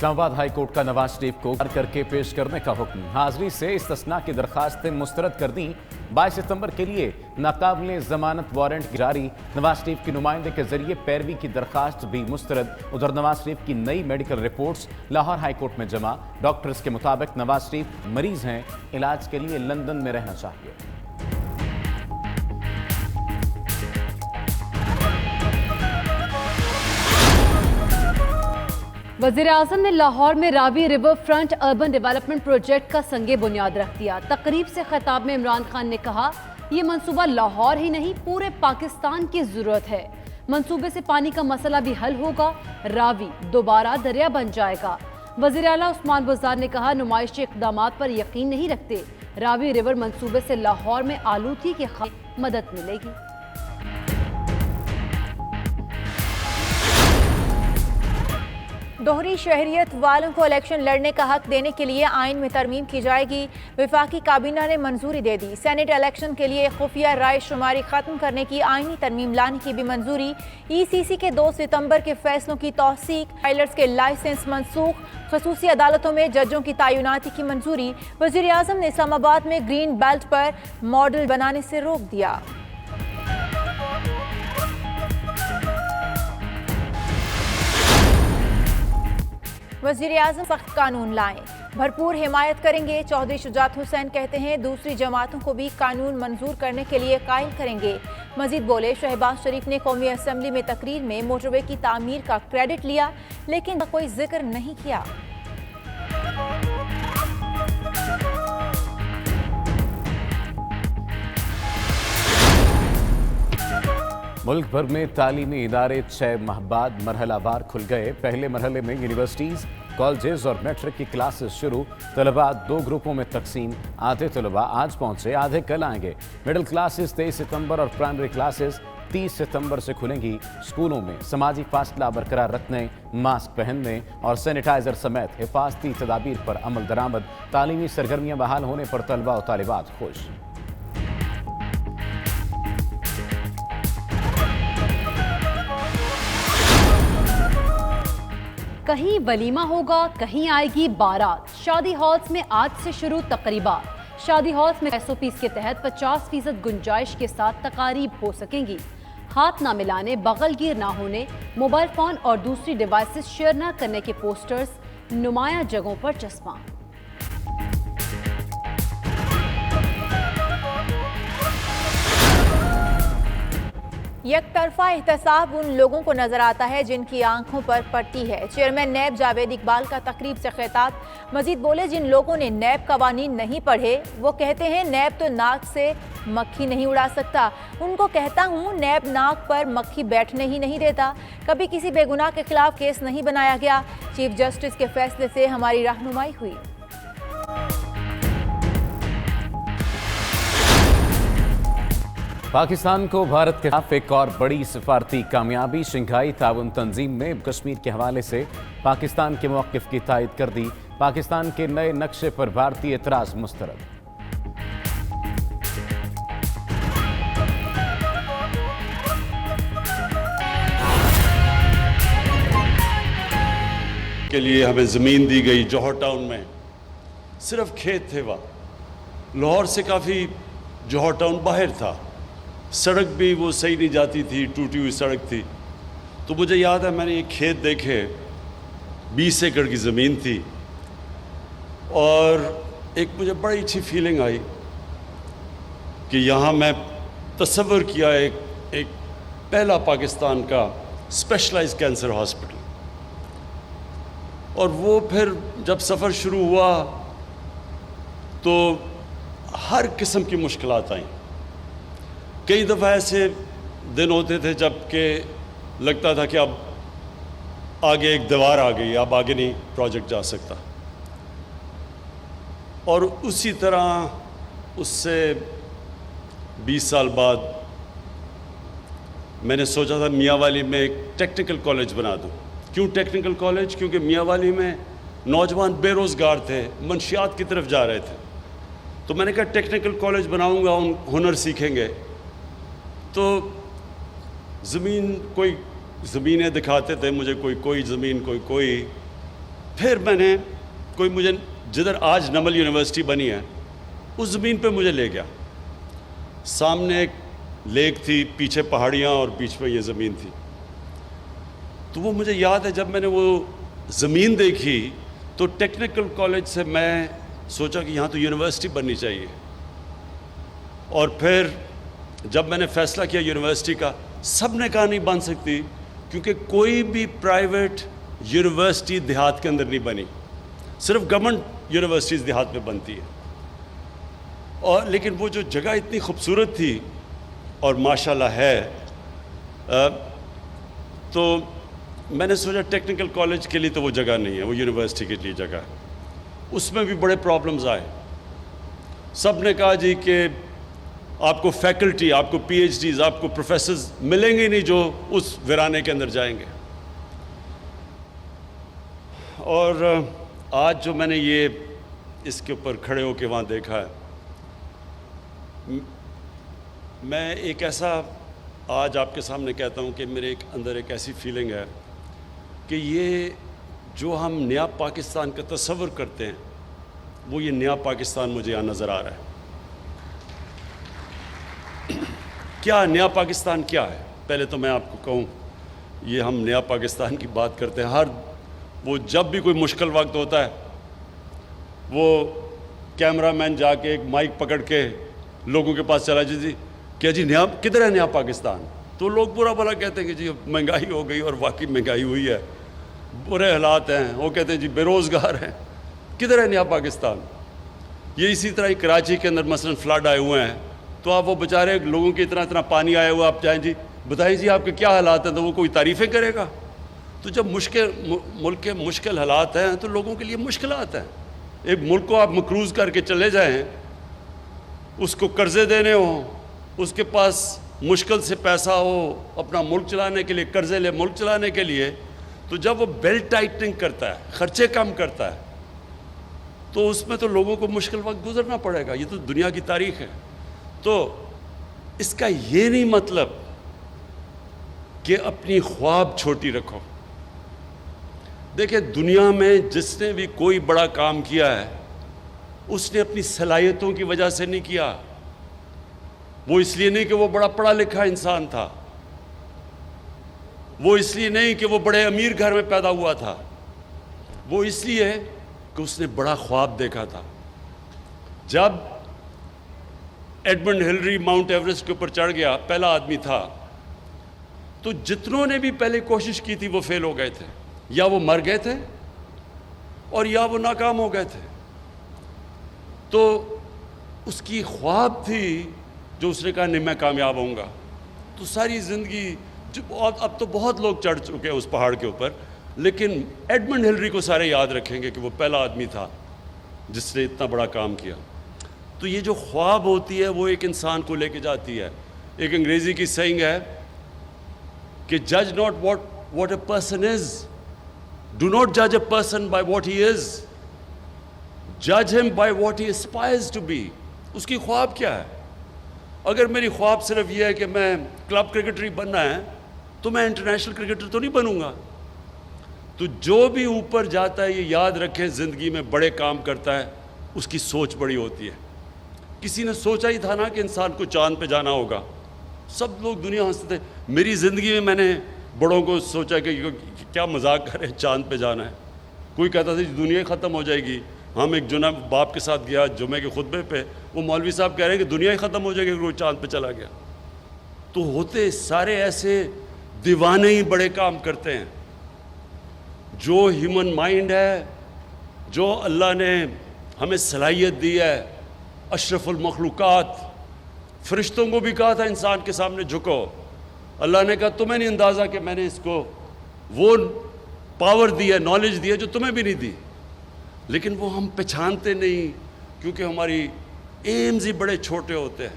اسلام آباد high court کا نواز شریف کو کرکے پیش کرنے کا حکم، حاضری سے استثناء کی درخواستیں مسترد کر دیں۔ 22 ستمبر کے لیے ناقابل ضمانت وارنٹ جاری، نواز شریف کے نمائندے کے ذریعے پیروی کی درخواست بھی مسترد۔ ادھر نواز شریف کی نئی medical reports Lahore high court میں جمع، ڈاکٹرز کے مطابق نواز شریف مریض ہیں، علاج کے لیے لندن میں رہنا چاہیے۔ وزیراعظم نے لاہور میں Ravi river front urban development project کا سنگ بنیاد رکھ دیا۔ تقریب سے خطاب میں عمران خان نے کہا، یہ منصوبہ لاہور ہی نہیں پورے پاکستان کی ضرورت ہے۔ منصوبے سے پانی کا مسئلہ بھی حل ہوگا، راوی دوبارہ دریا بن جائے گا۔ وزیر اعلیٰ عثمان بزدار نے کہا، نمائشی اقدامات پر یقین نہیں رکھتے، راوی ریور منصوبے سے لاہور میں آلودگی کے خلاف مدد ملے گی۔ دوہری شہریت والوں کو الیکشن لڑنے کا حق دینے کے لیے آئین میں ترمیم کی جائے گی، وفاقی کابینہ نے منظوری دے دی۔ سینیٹ الیکشن کے لیے خفیہ رائے شماری ختم کرنے کی آئینی ترمیم لانے کی بھی منظوری۔ ای سی سی کے 2 ستمبر کے فیصلوں کی توثیق، پائلٹس کے لائسنس منسوخ، خصوصی عدالتوں میں ججوں کی تعیناتی کی منظوری۔ وزیر اعظم نے اسلام آباد میں گرین بیلٹ پر ماڈل بنانے سے روک دیا۔ وزیر اعظم سخت قانون لائیں، بھرپور حمایت کریں گے۔ چودھری شجاعت حسین کہتے ہیں، دوسری جماعتوں کو بھی قانون منظور کرنے کے لیے قائل کریں گے۔ مزید بولے، شہباز شریف نے قومی اسمبلی میں تقریر میں موٹر وے کی تعمیر کا کریڈٹ لیا، لیکن کوئی ذکر نہیں کیا۔ ملک بھر میں تعلیمی ادارے 6 ماہ بعد مرحلہ وار کھل گئے۔ پہلے مرحلے میں یونیورسٹیز، کالجز اور میٹرک کی کلاسز شروع۔ طلباء 2 گروپوں میں تقسیم، آدھے طلباء آج پہنچے، آدھے کل آئیں گے۔ مڈل کلاسز 23 ستمبر اور پرائمری کلاسز 30 ستمبر سے کھلیں گی۔ اسکولوں میں سماجی فاصلہ برقرار رکھنے، ماسک پہننے اور سینیٹائزر سمیت حفاظتی تدابیر پر عمل درآمد۔ تعلیمی سرگرمیاں بحال ہونے پر طلباء و طالبات خوش۔ کہیں ولیمہ ہوگا، کہیں آئے گی بارات۔ شادی ہالز میں آج سے شروع تقریبات۔ شادی ہالز میں SOPs کے تحت 50% گنجائش کے ساتھ تقاریب ہو سکیں گی۔ ہاتھ نہ ملانے، بغل گیر نہ ہونے، موبائل فون اور دوسری ڈیوائسز شیئر نہ کرنے کے پوسٹرز نمایاں جگہوں پر چسپاں۔ یک طرفہ احتساب ان لوگوں کو نظر آتا ہے جن کی آنکھوں پر پٹی ہے۔ چیئرمین نیب جاوید اقبال کا تقریب سے خطاب۔ مزید بولے، جن لوگوں نے نیب قوانین نہیں پڑھے وہ کہتے ہیں نیب تو ناک سے مکھی نہیں اڑا سکتا۔ ان کو کہتا ہوں نیب ناک پر مکھی بیٹھنے ہی نہیں دیتا۔ کبھی کسی بے گناہ کے خلاف کیس نہیں بنایا گیا۔ چیف جسٹس کے فیصلے سے ہماری رہنمائی ہوئی۔ پاکستان کو بھارت کے خلاف ایک اور بڑی سفارتی کامیابی، شنگھائی تعاون تنظیم نے کشمیر کے حوالے سے پاکستان کے موقف کی تائید کر دی۔ پاکستان کے نئے نقشے پر بھارتی اعتراض مسترد۔ کے لیے ہمیں زمین دی گئی جوہر ٹاؤن میں، صرف کھیت تھے وہاں، لاہور سے کافی جوہر ٹاؤن باہر تھا، سڑک بھی وہ صحیح نہیں جاتی تھی، ٹوٹی ہوئی سڑک تھی۔ تو مجھے یاد ہے میں نے یہ کھیت دیکھے، 20 ایکڑ کی زمین تھی، اور ایک مجھے بڑی اچھی فیلنگ آئی کہ یہاں میں تصور کیا ایک پہلا پاکستان کا اسپیشلائز کینسر ہاسپٹل۔ اور وہ پھر جب سفر شروع ہوا تو ہر قسم کی مشکلات آئیں۔ کئی دفعہ ایسے دن ہوتے تھے جب کہ لگتا تھا کہ اب آگے ایک دیوار آ گئی، اب آگے نہیں پروجیکٹ جا سکتا۔ اور اسی طرح اس سے 20 سال بعد میں نے سوچا تھا میاں والی میں ایک ٹیکنیکل کالج بنا دوں۔ کیوں ٹیکنیکل کالج؟ کیونکہ میاں والی میں نوجوان بے روزگار تھے، منشیات کی طرف جا رہے تھے۔ تو میں نے کہا ٹیکنیکل کالج بناؤں گا، ان ہنر سیکھیں گے۔ تو کوئی زمینیں دکھاتے تھے مجھے، کوئی زمین، کوئی۔ پھر میں نے کوئی مجھے جدھر آج نمل یونیورسٹی بنی ہے اس زمین پہ مجھے لے گیا. سامنے ایک لیک تھی, پیچھے پہاڑیاں اور بیچ میں یہ زمین تھی. تو وہ مجھے یاد ہے جب میں نے وہ زمین دیکھی تو ٹیکنیکل کالج سے میں سوچا کہ یہاں تو یونیورسٹی بننی چاہیے. اور پھر جب میں نے فیصلہ کیا یونیورسٹی کا, سب نے کہا نہیں بن سکتی, کیونکہ کوئی بھی پرائیویٹ یونیورسٹی دیہات کے اندر نہیں بنی, صرف گورنمنٹ یونیورسٹیز دیہات میں بنتی ہے. اور لیکن وہ جو جگہ اتنی خوبصورت تھی اور ماشاءاللہ ہے, تو میں نے سوچا ٹیکنیکل کالج کے لیے تو وہ جگہ نہیں ہے, وہ یونیورسٹی کے لیے جگہ ہے. اس میں بھی بڑے پرابلمز آئے. سب نے کہا جی کہ آپ کو فیکلٹی, آپ کو پی ایچ ڈیز, آپ کو پروفیسرز ملیں گے نہیں جو اس ویرانے کے اندر جائیں گے. اور آج جو میں نے یہ اس کے اوپر کھڑے ہو کے وہاں دیکھا ہے, میں ایک ایسا آج آپ کے سامنے کہتا ہوں کہ میرے اندر ایک ایسی فیلنگ ہے کہ یہ جو ہم نیا پاکستان کا تصور کرتے ہیں وہ یہ نیا پاکستان مجھے یہاں نظر آ رہا ہے. کیا نیا پاکستان کیا ہے؟ پہلے تو میں آپ کو کہوں, یہ ہم نیا پاکستان کی بات کرتے ہیں, وہ جب بھی کوئی مشکل وقت ہوتا ہے وہ کیمرہ مین جا کے ایک مائک پکڑ کے لوگوں کے پاس چلا جی کیا جی نیا کدھر ہے نیا پاکستان؟ تو لوگ برا بھلا کہتے ہیں کہ جی مہنگائی ہو گئی, اور واقعی مہنگائی ہوئی ہے, برے حالات ہیں. وہ کہتے ہیں جی بے روزگار ہیں, کدھر ہے نیا پاکستان؟ یہ اسی طرح ہی کراچی کے اندر مثلا فلڈ آئے ہوئے ہیں, تو آپ وہ بیچارے لوگوں کے اتنا پانی آیا ہوا, آپ جائیں جی بتائیں جی آپ کے کیا حالات ہیں, تو وہ کوئی تعریفیں کرے گا؟ تو جب ملک کے مشکل حالات ہیں تو لوگوں کے لیے مشکلات ہیں. ایک ملک کو آپ مقروض کر کے چلے جائیں, اس کو قرضے دینے ہوں, اس کے پاس مشکل سے پیسہ ہو اپنا ملک چلانے کے لیے, قرضے لے ملک چلانے کے لیے, تو جب وہ بیلٹ ٹائٹنگ کرتا ہے, خرچے کم کرتا ہے, تو اس میں تو لوگوں کو مشکل وقت گزرنا پڑے گا. یہ تو دنیا کی تاریخ ہے. تو اس کا یہ نہیں مطلب کہ اپنی خواب چھوٹی رکھو. دیکھیں دنیا میں جس نے بھی کوئی بڑا کام کیا ہے اس نے اپنی صلاحیتوں کی وجہ سے نہیں کیا. وہ اس لیے نہیں کہ وہ بڑا پڑھا لکھا انسان تھا, وہ اس لیے نہیں کہ وہ بڑے امیر گھر میں پیدا ہوا تھا, وہ اس لیے کہ اس نے بڑا خواب دیکھا تھا. جب ایڈمنڈ ہلری ماؤنٹ ایوریسٹ کے اوپر چڑھ گیا, پہلا آدمی تھا, تو جتنوں نے بھی پہلے کوشش کی تھی وہ فیل ہو گئے تھے, یا وہ مر گئے تھے اور یا وہ ناکام ہو گئے تھے. تو اس کی خواب تھی جو اس نے کہا نہیں میں کامیاب ہوں گا. تو ساری زندگی اب تو بہت لوگ چڑھ چکے ہیں اس پہاڑ کے اوپر, لیکن ایڈمنڈ ہلری کو سارے یاد رکھیں گے کہ وہ پہلا آدمی تھا جس نے اتنا بڑا کام کیا. تو یہ جو خواب ہوتی ہے وہ ایک انسان کو لے کے جاتی ہے. ایک انگریزی کی سینگ ہے کہ جج not what a person is, do not جج a person by what he از, جج ہم by what he aspires to be. اس کی خواب کیا ہے؟ اگر میری خواب صرف یہ ہے کہ میں کلب کرکٹر ہی بننا ہے تو میں انٹرنیشنل کرکٹر تو نہیں بنوں گا. تو جو بھی اوپر جاتا ہے یہ یاد رکھیں زندگی میں بڑے کام کرتا ہے اس کی سوچ بڑی ہوتی ہے. کسی نے سوچا ہی تھا نا کہ انسان کو چاند پہ جانا ہوگا, سب لوگ دنیا ہنستے تھے. میری زندگی میں نے بڑوں کو سوچا کہ کیا مذاق کریں, چاند پہ جانا ہے. کوئی کہتا تھا دنیا ہی ختم ہو جائے گی. ہم ایک جناب باپ کے ساتھ گیا جمعے کے خطبے پہ, وہ مولوی صاحب کہہ رہے ہیں کہ دنیا ہی ختم ہو جائے گی اگر کوئی چاند پہ چلا گیا. تو ہوتے سارے ایسے دیوانے ہی بڑے کام کرتے ہیں. جو ہیومن مائنڈ ہے, جو اللہ نے ہمیں صلاحیت دی ہے, اشرف المخلوقات, فرشتوں کو بھی کہا تھا انسان کے سامنے جھکو. اللہ نے کہا تمہیں نہیں اندازہ کہ میں نے اس کو وہ پاور دی ہے, نالج دی ہے جو تمہیں بھی نہیں دی. لیکن وہ ہم پہچانتے نہیں کیونکہ ہماری ایمز ہی بڑے چھوٹے ہوتے ہیں.